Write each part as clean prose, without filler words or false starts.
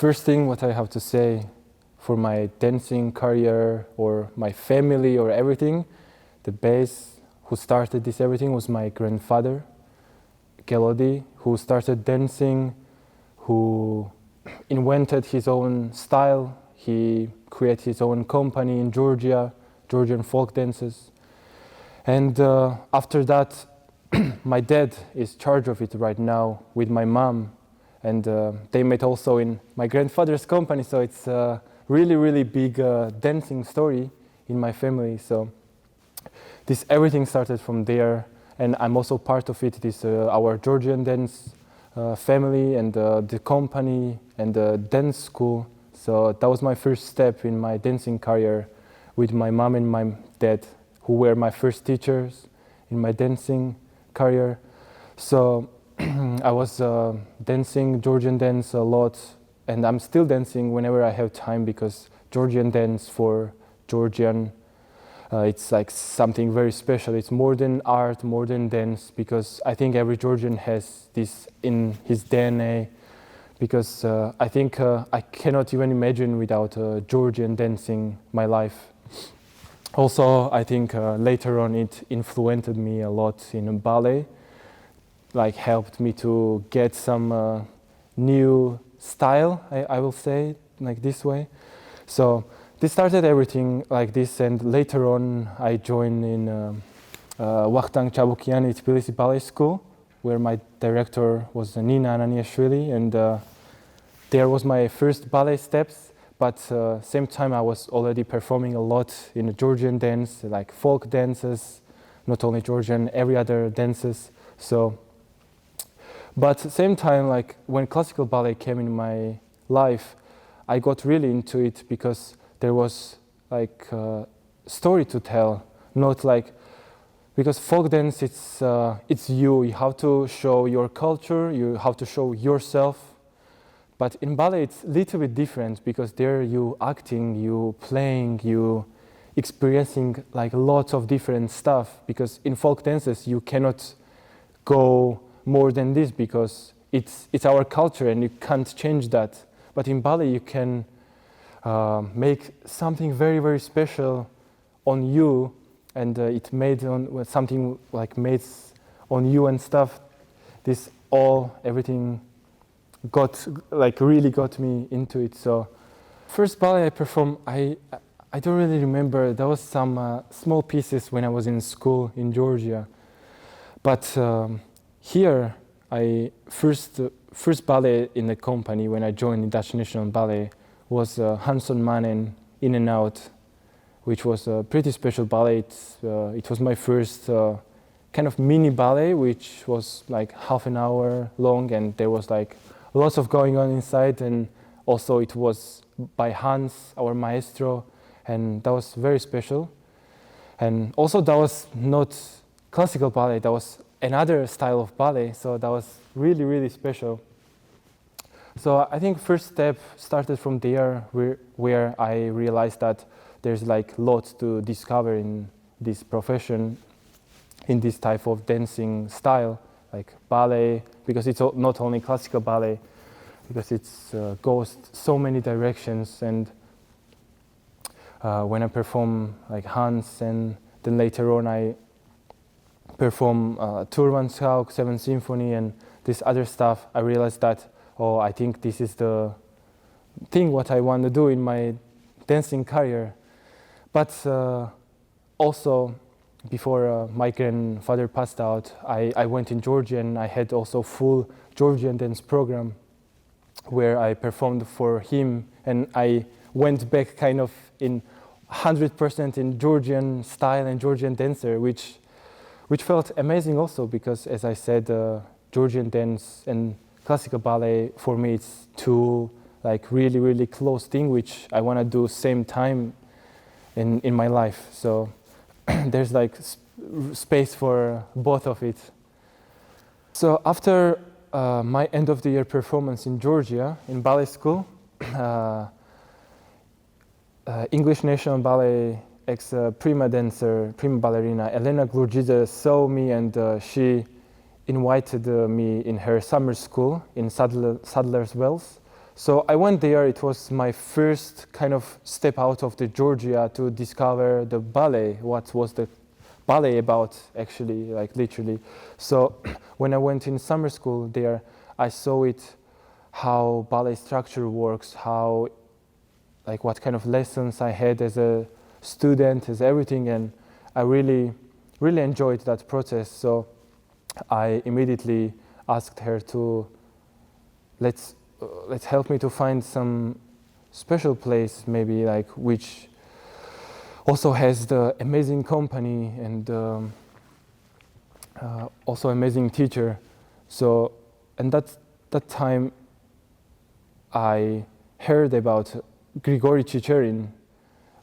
first thing what I have to say for my dancing career or my family or everything, the base who started this everything was my grandfather, Gelodi, who started dancing, who invented his own style. He created his own company in Georgia, Georgian folk dances. And after that, my dad is in charge of it right now with my mom. And they met also in my grandfather's company, so it's a really, really big dancing story in my family. So everything started from there, and I'm also part of it. This our Georgian dance family and the company and the dance school. So that was my first step in my dancing career with my mom and my dad, who were my first teachers in my dancing career. So I was dancing Georgian dance a lot, and I'm still dancing whenever I have time, because Georgian dance for Georgian, it's like something very special. It's more than art, more than dance, because I think every Georgian has this in his DNA, because I think I cannot even imagine without Georgian dancing my life. Also, I think later on it influenced me a lot in ballet, like helped me to get some new style, I will say, like this way. So this started everything like this, and later on I joined in Vakhtang Chabukiani Tbilisi Ballet School, where my director was Nina Ananiashvili, and there was my first ballet steps. But same time I was already performing a lot in Georgian dance, like folk dances, not only Georgian, every other dances. So, but same time, like when classical ballet came in my life, I got really into it, because there was like a story to tell, not like, because folk dance, it's you have to show your culture, you have to show yourself. But in ballet, it's a little bit different, because there you acting, you playing, you experiencing like lots of different stuff. Because in folk dances, you cannot go more than this, because it's our culture and you can't change that. But in ballet, you can make something very, very special on you, and it made on something like made on you and stuff. This everything really got me into it. So first ballet I performed, I don't really remember. There was some small pieces when I was in school in Georgia, but here first ballet in the company when I joined the Dutch National Ballet was Hanson Mannen In and Out, which was a pretty special ballet. It was my first kind of mini ballet, which was like half an hour long, and there was like lots of going on inside, and also it was by Hans, our maestro, and that was very special. And also that was not classical ballet, that was another style of ballet, so that was really, really special. So I think first step started from there, where I realized that there's like lots to discover in this profession, in this type of dancing style, like ballet, because it's not only classical ballet, because it goes so many directions. And when I perform like Hans, and then later on I perform Turvanskog, Seventh Symphony, and this other stuff, I realized that, oh, I think this is the thing what I want to do in my dancing career. But also, before my grandfather passed out, I went in Georgia, and I had also full Georgian dance program where I performed for him, and I went back kind of in 100% in Georgian style and Georgian dancer, which felt amazing also, because as I said, Georgian dance and classical ballet for me it's two like really, really close thing which I want to do same time in my life. So there's like space for both of it. So after my end of the year performance in Georgia in ballet school, English National Ballet ex-prima dancer, prima ballerina Elena Glurgiza saw me, and she invited me in her summer school in Sadler's Wells So I went there. It was my first kind of step out of the Georgia to discover the ballet. What was the ballet about, actually, like literally. So when I went in summer school there, I saw it, how ballet structure works, how, like what kind of lessons I had as a student, as everything, and I really enjoyed that process. So I immediately asked her to let's help me to find some special place, maybe like which also has the amazing company and also amazing teacher. So, and that time I heard about Grigory Chicherin,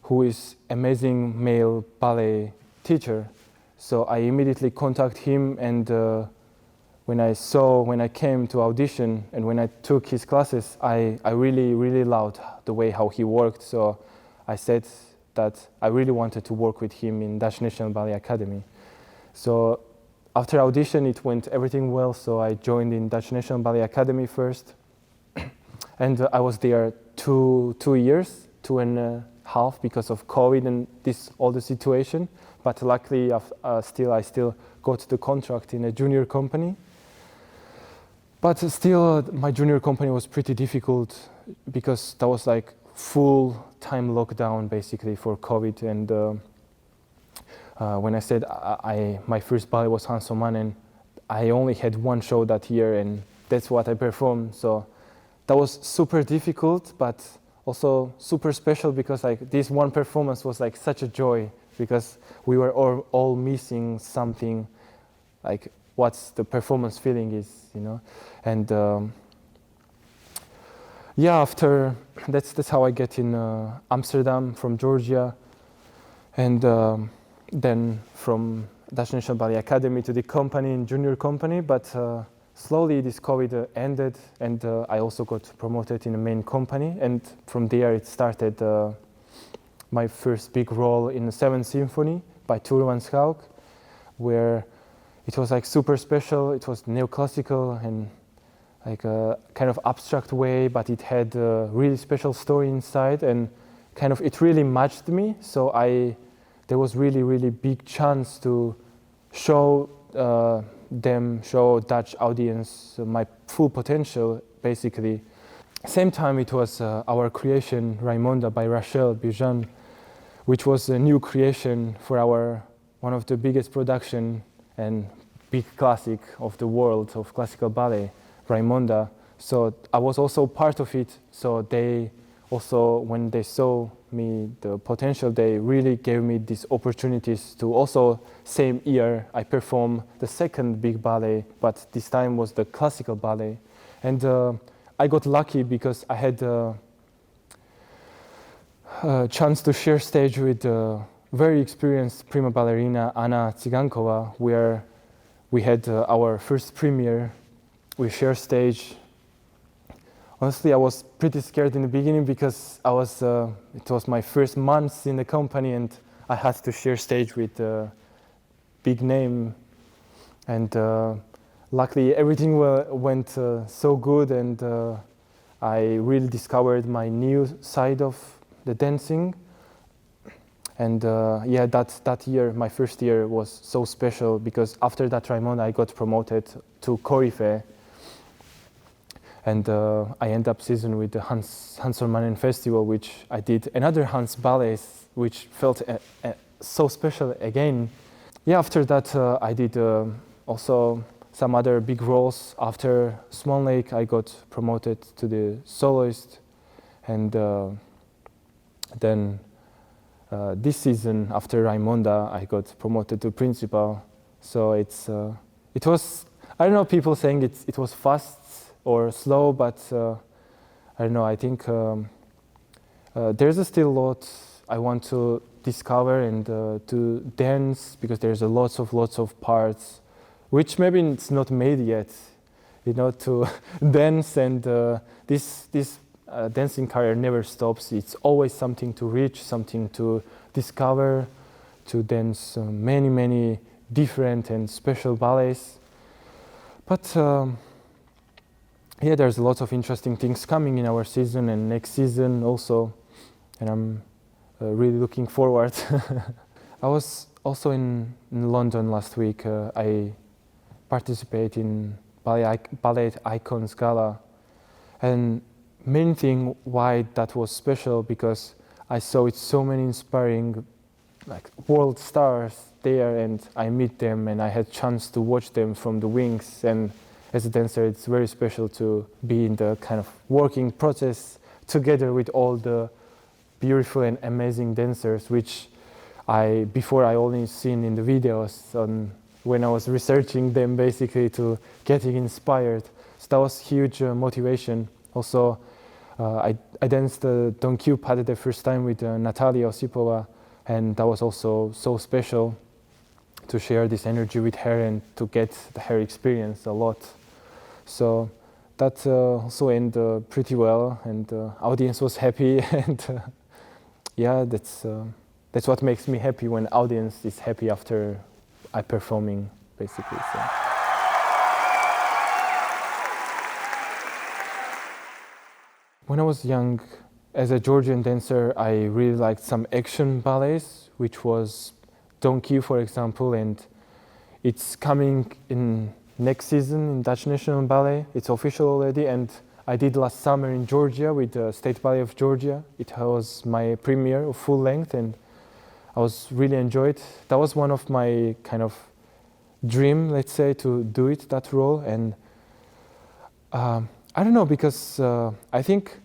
who is amazing male ballet teacher. So I immediately contact him, and when I came to audition and when I took his classes, I really loved the way how he worked. So I said that I really wanted to work with him in Dutch National Ballet Academy. So after audition, it went everything well. So I joined in Dutch National Ballet Academy first, and I was there 2 years, 2.5, because of COVID and all the situation. But luckily, I still got the contract in a junior company. But still, my junior company was pretty difficult because that was like full-time lockdown basically for COVID. And when I said my first ballet was Hans Oman, and I only had one show that year, and that's what I performed. So that was super difficult, but also super special, because like this one performance was like such a joy, because we were all missing something, like what's the performance feeling is, you know. And yeah, after that's how I get in Amsterdam from Georgia, and then from Dutch National Ballet Academy to the company, in junior company. But slowly this COVID ended, and I also got promoted in the main company, and from there it started my first big role in the 7th Symphony by Turman Schauk, where it was like super special. It was neoclassical and like a kind of abstract way, but it had a really special story inside, and kind of it really matched me. So there was really big chance to show Dutch audience my full potential, basically. Same time, it was our creation Raimonda by Rachel Bijan, which was a new creation for one of the biggest production and big classic of the world of classical ballet, Raimonda. So I was also part of it. So they also, when they saw me the potential, they really gave me these opportunities to also, same year, I performed the second big ballet, but this time was the classical ballet. And I got lucky because I had a chance to share stage with very experienced prima ballerina Anna Tsigankova, where we had our first premiere. We shared stage. Honestly, I was pretty scared in the beginning because it was my first months in the company, and I had to share stage with a big name. And luckily, everything went so good, and I really discovered my new side of the dancing. And yeah, that year, my first year, was so special because after that Raimonda, I got promoted to Corifee, and I ended up season with the Hans Ormanen Festival, which I did another Hans ballets, which felt so special again. Yeah, after that I did also some other big roles. After Swan Lake, I got promoted to the soloist, and then this season, after Raimonda, I got promoted to principal. So it was, I don't know, people saying it was fast or slow, but I don't know, I think there's still a lot I want to discover and to dance, because there's lots of parts, which maybe it's not made yet, you know, to dance, and this dancing career never stops. It's always something to reach, something to discover, to dance many different and special ballets. But yeah, there's lots of interesting things coming in our season and next season also, and I'm really looking forward. I was also in London last week. I participated in Ballet Icons Gala, and main thing why that was special because I saw it so many inspiring like world stars there, and I meet them and I had chance to watch them from the wings. And as a dancer, it's very special to be in the kind of working process together with all the beautiful and amazing dancers, which before I only seen in the videos on when I was researching them basically to getting inspired. So that was huge motivation. Also, I danced the Don Q pas the first time with Natalia Osipova, and that was also so special to share this energy with her and to get her experience a lot. So that also ended pretty well, and the audience was happy, and yeah, that's what makes me happy when audience is happy after I performing, basically. So. When I was young, as a Georgian dancer, I really liked some action ballets, which was Don Q, for example, and it's coming in next season in Dutch National Ballet. It's official already, and I did last summer in Georgia with the State Ballet of Georgia. It was my premiere of full length, and I was really enjoyed. That was one of my kind of dream, let's say, to do it, that role. And I don't know, because I think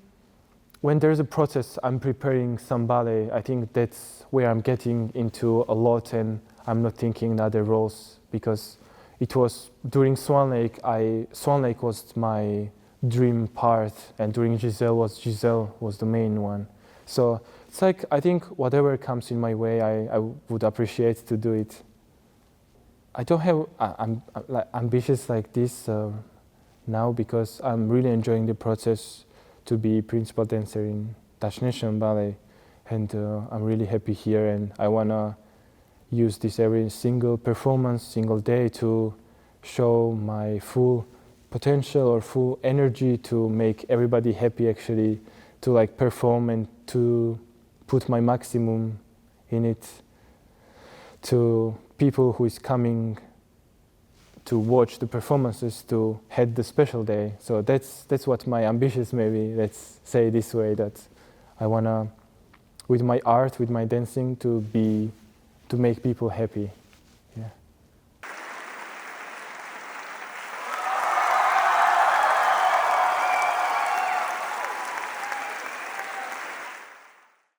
when there's a process, I'm preparing some ballet. I think that's where I'm getting into a lot, and I'm not thinking other roles, because it was during Swan Lake. Swan Lake was my dream part, and during Giselle was the main one. So it's like, I think whatever comes in my way, I would appreciate to do it. I don't have I'm like ambitious like this now, because I'm really enjoying the process to be principal dancer in Dutch National Ballet, and I'm really happy here, and I wanna use this every single performance, single day to show my full potential or full energy to make everybody happy, actually, to like perform and to put my maximum in it to people who is coming to watch the performances, to head the special day. So that's what my ambitious, maybe, let's say this way, that I wanna, with my art, with my dancing, to make people happy. Yeah.